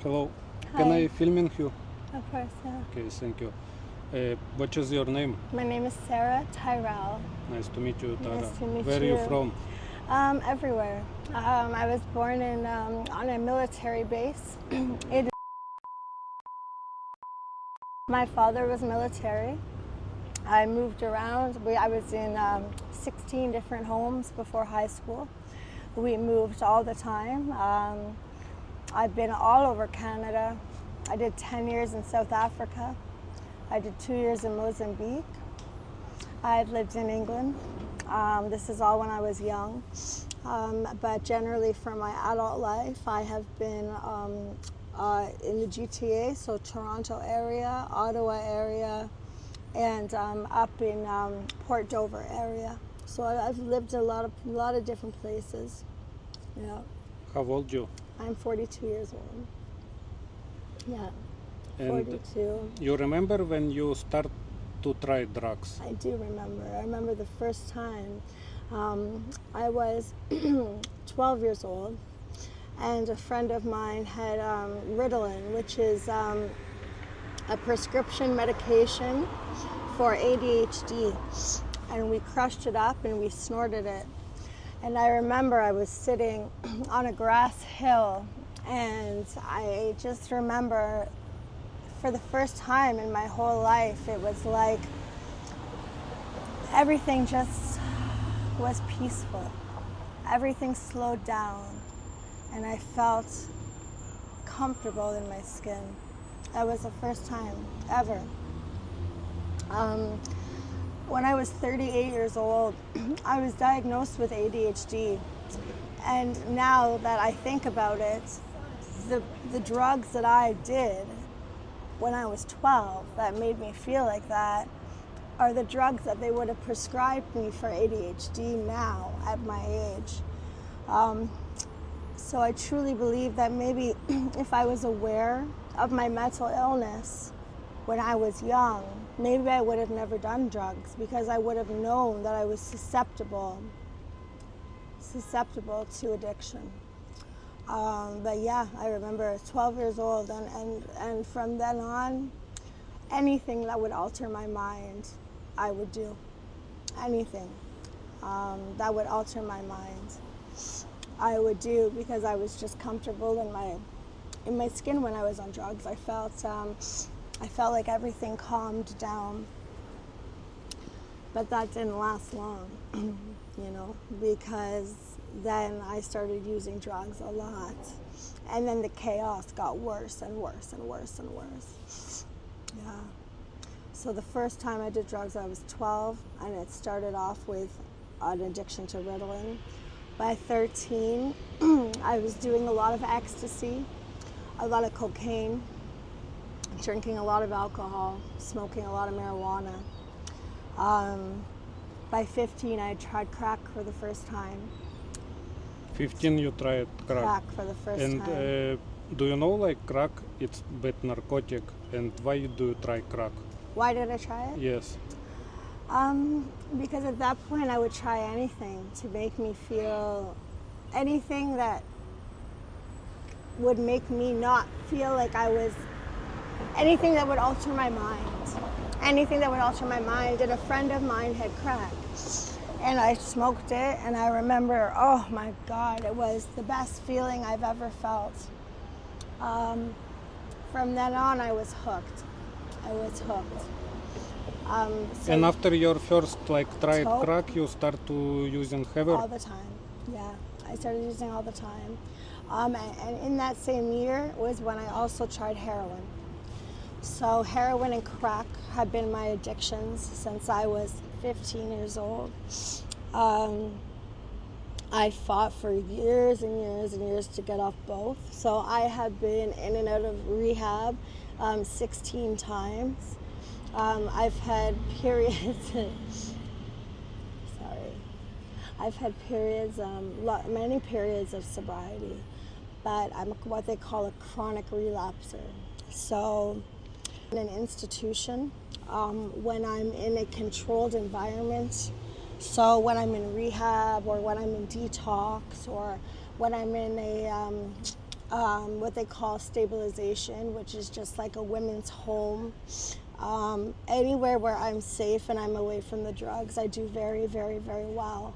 Hello. Hi. Can I filming you? Of course, yeah. Okay, thank you. What is your name? My name is Sarah Tyrell. Nice to meet you, Tara. Nice to meet Where are you from? Everywhere. I was born in on a military base. My father was military. I moved around. I was in 16 different homes before high school. We moved all the time. I've been all over Canada. I did 10 years in South Africa. I did 2 years in Mozambique. I've lived in England. This is all when I was young. But generally for my adult life, I have been in the GTA, so Toronto area, Ottawa area, and up in Port Dover area. So I've lived a lot of different places. Yeah. How old you? I'm 42 years old. Yeah. And 42. you remember when you start to try drugs? I do remember. I remember the first time. I was 12 years old, and a friend of mine had Ritalin, which is a prescription medication for ADHD, and we crushed it up and we snorted it. And I remember I was sitting on a grass hill, and I just remember for the first time in my whole life, it was like everything just was peaceful. Everything slowed down, and I felt comfortable in my skin. That was the first time ever. When I was 38 years old, I was diagnosed with ADHD. And now that I think about it, the drugs that I did when I was 12 that made me feel like that are the drugs that they would have prescribed me for ADHD now at my age. So I truly believe that maybe if I was aware of my mental illness when I was young, maybe I would have never done drugs, because I would have known that I was susceptible to addiction. But yeah, I remember 12 years old, and from then on, anything that would alter my mind, I would do. Anything that would alter my mind, I would do, because I was just comfortable in my skin when I was on drugs. I felt like everything calmed down. But that didn't last long, because then I started using drugs a lot. And then the chaos got worse and worse and worse and worse. Yeah. So the first time I did drugs, I was 12, and it started off with an addiction to Ritalin. By 13, I was doing a lot of ecstasy, a lot of cocaine, drinking a lot of alcohol, smoking a lot of marijuana. By 15, I tried crack for the first time. 15 you tried crack. Crack for the first time. And do you know, like, crack, it's bad narcotic, and why do you try crack? Why did I try it? Yes. Because at that point I would try anything to make me feel, anything that would make me not feel like I was, anything that would alter my mind. Anything that would alter my mind. And a friend of mine had crack, and I smoked it, and I remember, oh my God, it was the best feeling I've ever felt. From then on, I was hooked. So And after your first, like, tried crack, you start to using heavy? all the time, yeah. I started using all the time. And in that same year was when I also tried heroin. So heroin and crack have been my addictions since I was 15 years old. I fought for years and years and years to get off both. So I have been in and out of rehab 16 times. I've had periods, I've had periods, many periods of sobriety, but I'm what they call a chronic relapser. So in an institution, when I'm in a controlled environment, so when I'm in rehab, or when I'm in detox, or when I'm in what they call stabilization, which is just like a women's home. Anywhere where I'm safe and I'm away from the drugs, I do very, very, very well.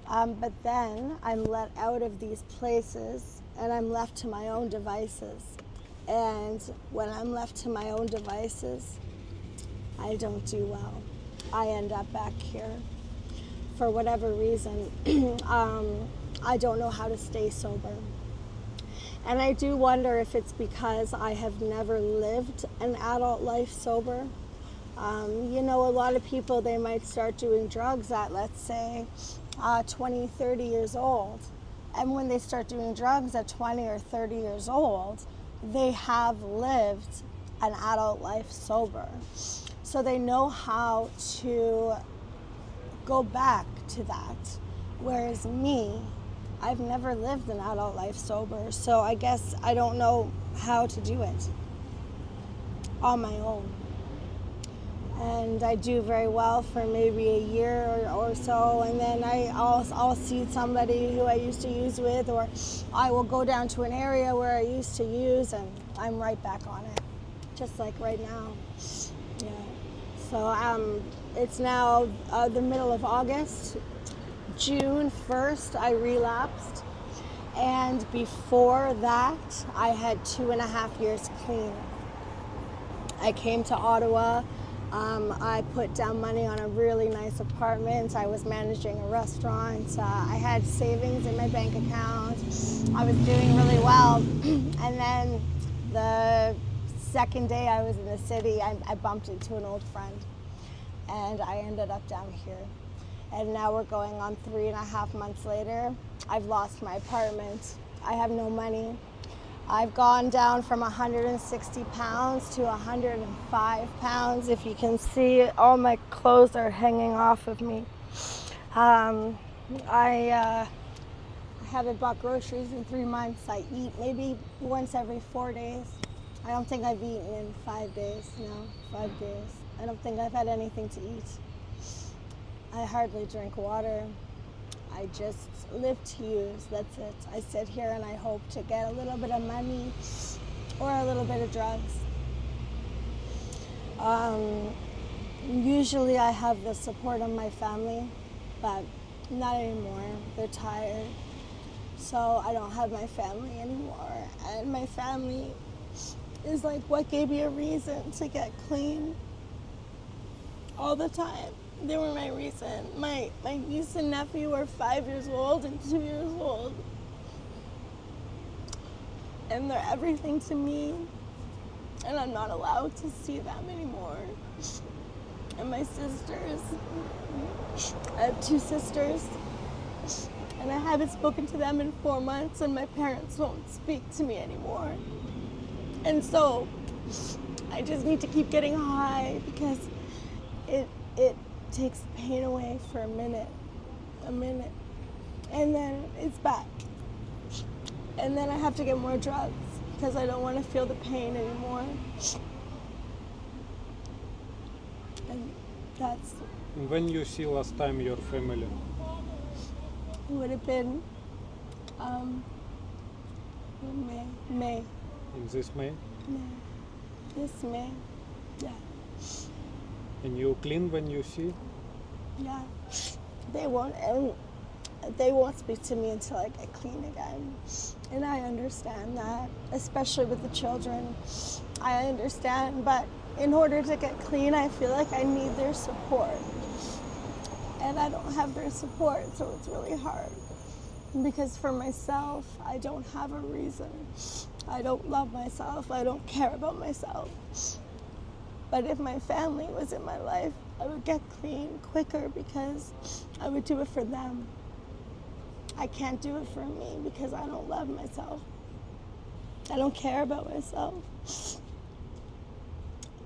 But then I'm let out of these places and I'm left to my own devices. And when I'm left to my own devices, I don't do well. I end up back here. For whatever reason, I don't know how to stay sober. And I do wonder if it's because I have never lived an adult life sober. You know, a lot of people, they might start doing drugs at, let's say, 20, 30 years old. And when they start doing drugs at 20 or 30 years old, they have lived an adult life sober. So they know how to go back to that. Whereas me, I've never lived an adult life sober, so I guess I don't know how to do it on my own. And I do very well for maybe a year or so, and then I'll see somebody who I used to use with, or I will go down to an area where I used to use, and I'm right back on it, just like right now. Yeah. So it's now the middle of August. June 1st, I relapsed, and before that, I had 2.5 years clean. I came to Ottawa. I put down money on a really nice apartment. I was managing a restaurant. I had savings in my bank account. I was doing really well. And then the second day I was in the city, I bumped into an old friend, and I ended up down here. And now we're going on 3.5 months later. I've lost my apartment. I have no money. I've gone down from 160 pounds to 105 pounds. If you can see, all my clothes are hanging off of me. I haven't bought groceries in 3 months. I eat maybe once every 4 days. I don't think I've eaten in 5 days, no, 5 days. I don't think I've had anything to eat. I hardly drink water. I just live to use, that's it. I sit here and I hope to get a little bit of money or a little bit of drugs. Usually I have the support of my family, but not anymore. They're tired. So I don't have my family anymore. And my family is like what gave me a reason to get clean all the time. They were my reason. My niece and nephew are 5 years old and 2 years old. And they're everything to me. And I'm not allowed to see them anymore. And my sisters. I have 2 sisters. And I haven't spoken to them in 4 months, and my parents won't speak to me anymore. And so I just need to keep getting high because it takes the pain away for a minute, and then it's back. And then I have to get more drugs because I don't want to feel the pain anymore. And that's... When you see last time your family? It would have been May. In this May? This May, yeah. And you clean when you see? Yeah. They won't speak to me until I get clean again. And I understand that, especially with the children. I understand, but in order to get clean, I feel like I need their support. And I don't have their support, so it's really hard. Because for myself, I don't have a reason. I don't love myself. I don't care about myself. But if my family was in my life, I would get clean quicker because I would do it for them. I can't do it for me because I don't love myself. I don't care about myself.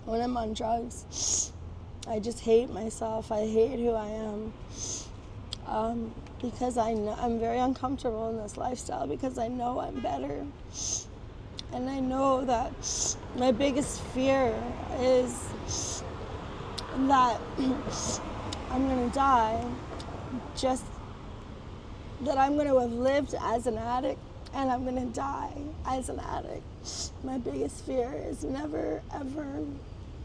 When I'm on drugs, I just hate myself. I hate who I am. Because I'm very uncomfortable in this lifestyle because I know I'm better. And I know that my biggest fear is that I'm going to die, just that I'm going to have lived as an addict and I'm gonna die as an addict. My biggest fear is never ever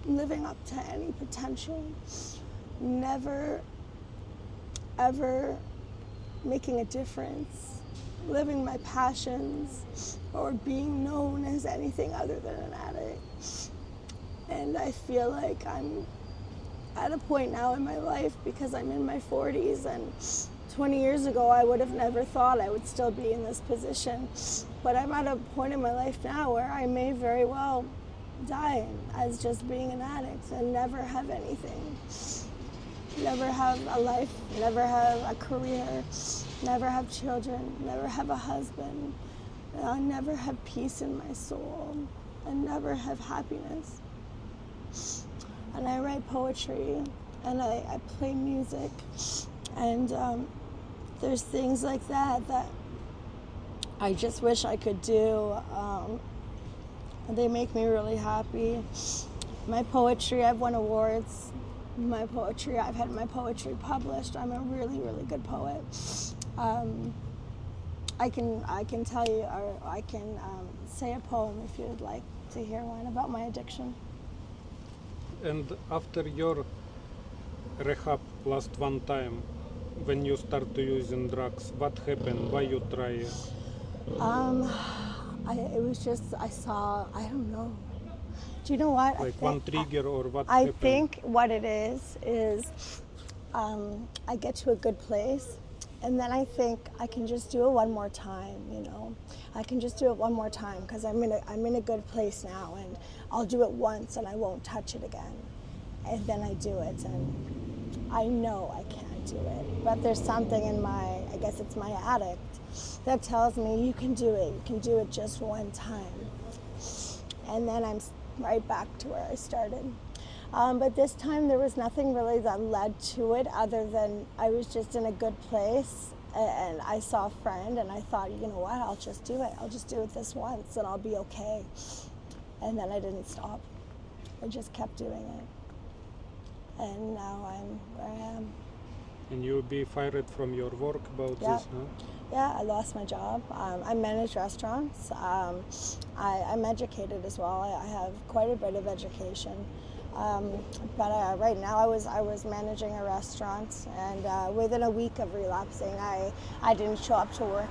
living up to any potential, never ever making a difference, living my passions, or being known as anything other than an addict. And I feel like I'm at a point now in my life, because I'm in my 40s, and 20 years ago I would have never thought I would still be in this position. But I'm at a point in my life now where I may very well die as just being an addict and never have anything. Never have a life, never have a career, never have children, never have a husband. I never have peace in my soul, and never have happiness. And I write poetry, and I play music, and there's things like that that I just wish I could do. They make me really happy. My poetry, I've won awards. My poetry, I've had my poetry published. I'm a really, really good poet. I can tell you, or I can say a poem if you'd like to hear one about my addiction. And after your rehab last one time, when you start to using drugs, what happened? Why you try it? It was just, I don't know. Do you know what? Like one trigger or what I happened? think what it is I get to a good place, and then I think I can just do it one more time, you know. I can just do it one more time because I'm in a good place now, and I'll do it once and I won't touch it again. And then I do it, and I know I can't do it. But there's something in I guess it's my addict, that tells me you can do it. You can do it just one time. And then I'm right back to where I started. But this time there was nothing really that led to it other than I was just in a good place, and I saw a friend and I thought, you know what, I'll just do it. I'll just do it this once and I'll be okay. And then I didn't stop. I just kept doing it. And now I'm where I am. And you'll be fired from your work about Yeah. this, huh? Yeah, I lost my job. I manage restaurants. I'm educated as well. I have quite a bit of education. But right now I was managing a restaurant, and within a week of relapsing, I didn't show up to work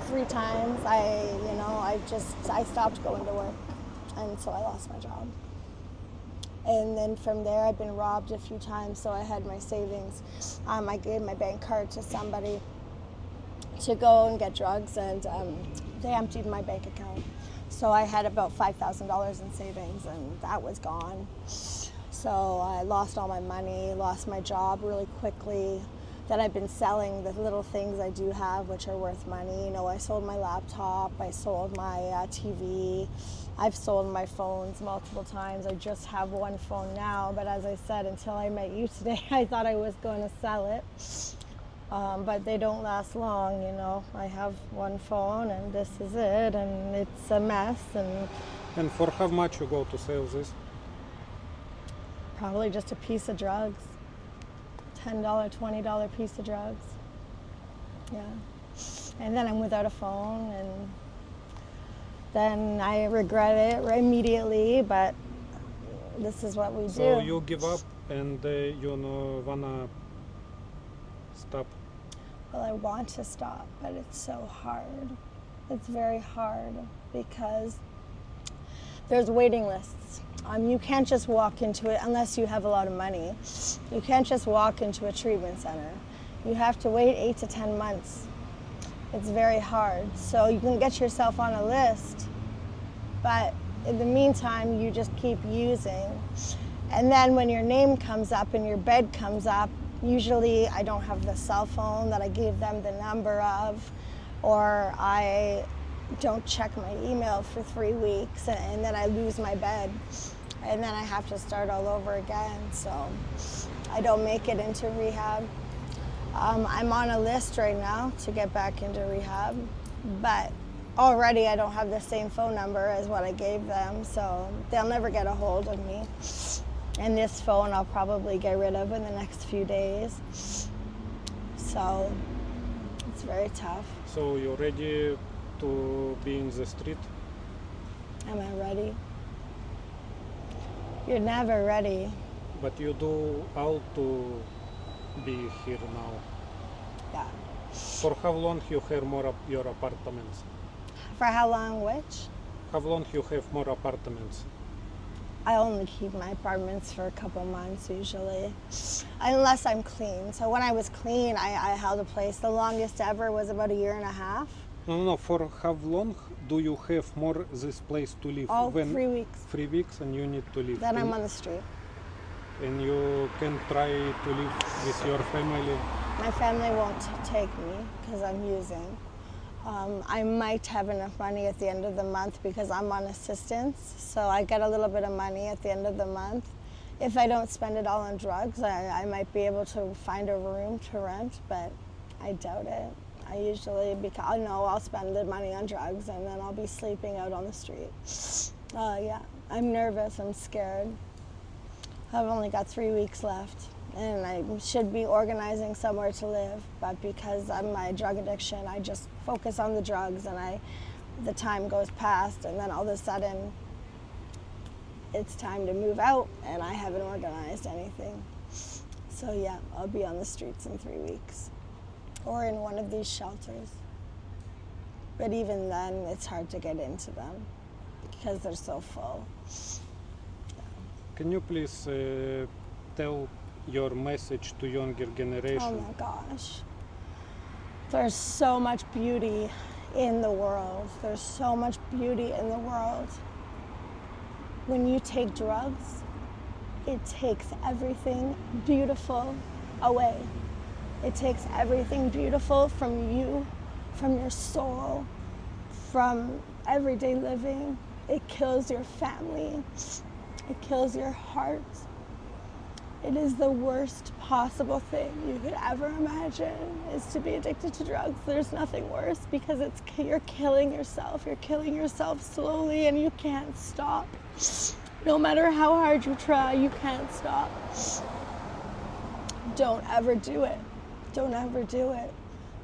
3 times. I stopped going to work, and so I lost my job. And then from there, I've been robbed a few times, so I had my savings. I gave my bank card to somebody to go and get drugs, and they emptied my bank account. So I had about $5,000 in savings, and that was gone. So I lost all my money, lost my job really quickly. Then I've been selling the little things I do have, which are worth money. You know, I sold my laptop, I sold my TV, I've sold my phones multiple times. I just have one phone now, but as I said, until I met you today, I thought I was going to sell it. But they don't last long, you know. I have one phone, and this is it, and it's a mess, And for how much you go to sell this? probably just a piece of drugs. $10, $20 piece of drugs. Yeah. And then I'm without a phone, and then I regret it immediately, but this is what we do. So you give up and you know, wanna stop? Well, I want to stop, but it's so hard. It's very hard because there's waiting lists. You can't just walk into it unless you have a lot of money. You can't just walk into a treatment center. You have to wait 8 to 10 months. It's very hard. So you can get yourself on a list, but in the meantime, you just keep using. And then when your name comes up and your bed comes up, usually I don't have the cell phone that I gave them the number of, or I don't check my email for 3 weeks, and then I lose my bed, and then I have to start all over again. So I don't make it into rehab. I'm on a list right now to get back into rehab, but already I don't have the same phone number as what I gave them, so they'll never get a hold of me. And this phone I'll probably get rid of in the next few days. So it's very tough. So you already to be in the street? Am I ready? You're never ready. But you do all to be here now. Yeah. For how long you have more your apartments? For how long, which? How long you have more apartments? I only keep my apartments for a couple months usually, unless I'm clean. So when I was clean, I held a place. The longest ever was about a year and a half. No. For how long do you have more this place to live? Oh, 3 weeks. 3 weeks and you need to live. Then I'm on the street. And you can try to live with your family. My family won't take me because I'm using. I might have enough money at the end of the month because I'm on assistance, so I get a little bit of money at the end of the month. If I don't spend it all on drugs, I might be able to find a room to rent, but I doubt it. I usually, because I know I'll spend the money on drugs and then I'll be sleeping out on the street. Yeah, I'm nervous, I'm scared. I've only got 3 weeks left. And I should be organizing somewhere to live, but because of my drug addiction, I just focus on the drugs, and the time goes past, and then all of a sudden, it's time to move out, and I haven't organized anything. So yeah, I'll be on the streets in 3 weeks, or in one of these shelters. But even then, it's hard to get into them because they're so full. Can you please tell your message to younger generation? Oh my gosh. There's so much beauty in the world. There's so much beauty in the world. When you take drugs, it takes everything beautiful away. It takes everything beautiful from you, from your soul, from everyday living. It kills your family. It kills your heart. It is the worst possible thing you could ever imagine, is to be addicted to drugs. There's nothing worse because you're killing yourself. You're killing yourself slowly and you can't stop. No matter how hard you try, you can't stop. Don't ever do it. Don't ever do it.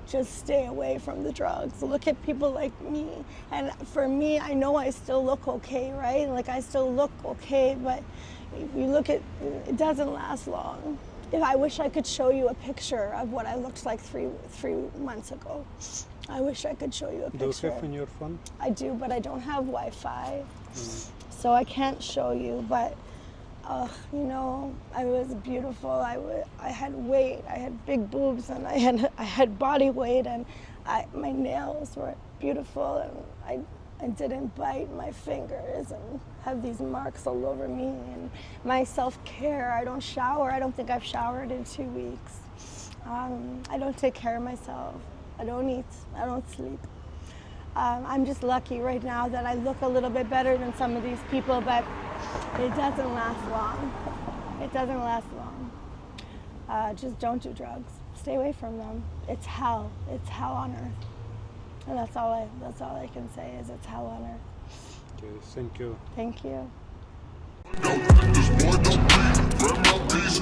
Just stay away from the drugs. Look at people like me. And for me, I know I still look okay, right? Like I still look okay, but you look at, it doesn't last long. I wish I could show you a picture of what I looked like three months ago. I wish I could show you a picture. Do you have on your phone? I do, but I don't have Wi-Fi. So I can't show you, but you know, I was beautiful. I had weight, I had big boobs, and I had body weight, and my nails were beautiful, and I didn't bite my fingers and have these marks all over me. And my self-care, I don't shower. I don't think I've showered in 2 weeks. I don't take care of myself. I don't eat. I don't sleep. I'm just lucky right now that I look a little bit better than some of these people, but it doesn't last long. It doesn't last long. Just don't do drugs. Stay away from them. It's hell. It's hell on earth. And that's all I can say is it's hell on earth. Okay, thank you. Thank you. This boy don't breathe, grab my piece.